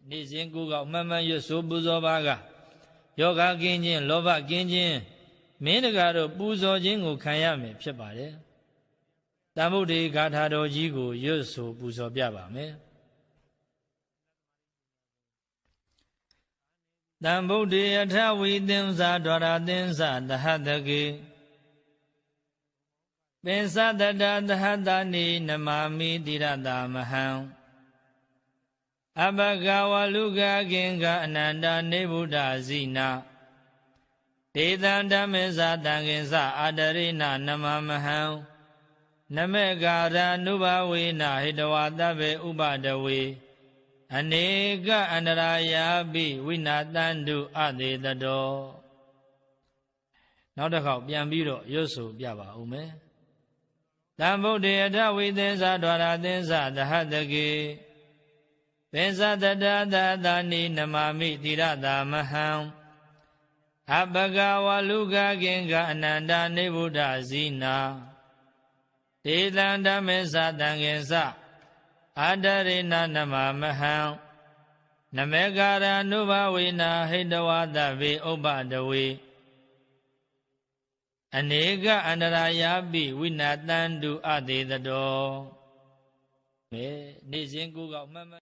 နေ့စဉ်ကိုယ်ကောက်မှန်မှန်ရွတ်ဆိုပူဇော်ပါကယောဂကင်းခြင်းလောဘကင်းခြင်းမင်းတကာတို့ပူဇော်ခြင်းကိုခံရမယ်ဖြစ်ပါတယ်တန်ဗုဒ္ဓေဂါထာတော်ကြီးကိုရွတ်ဆိုပူဇော်ပြပါမယ်တံဗုဒ္ဓေအထဝီသင်္စာဒွါရသင်္စာသဟတကေပင်စတတသဟတနိနမာမိတိရတာမဟံအဘဂဝလူကကင်္ဂအနန္တနေဗုဒ္ဓဇိနာဒေသံဓမ္မေဇာတံကင်္စအာတရိနနမမဟံနမေကာရနုဘဝေနဟိတဝါတဗေဥပဒဝေအနေကအန္တရာယာပိဝိနာတန္တုအသေးတတော်နောက်တစ်ခေါက်ပြန်ပြီးတော့ရွတ်ဆိုပြပါဦးမယ်တံဗုဒ္ဓေအထဝိသင်္စာဒွါရသင်္စာသဟတကေပင်စတတသသာနိနမာမိတိရတာမဟံအဘဂဝလူကကင်္ဂအနန္တနေဗုဒ္ဓဇိနာဒေသံဓမ္မေဇာတံကင်္စအာတရိနနမမဟံနမေကာရနုဘဝေနဟိတဝါတဗေဥပဒဝေအနေကအန္တရာယာပိဝိနာတန္တုအသေးတတော်နေ့စဉ်ကိုယ်ကောက်မှန်မှန်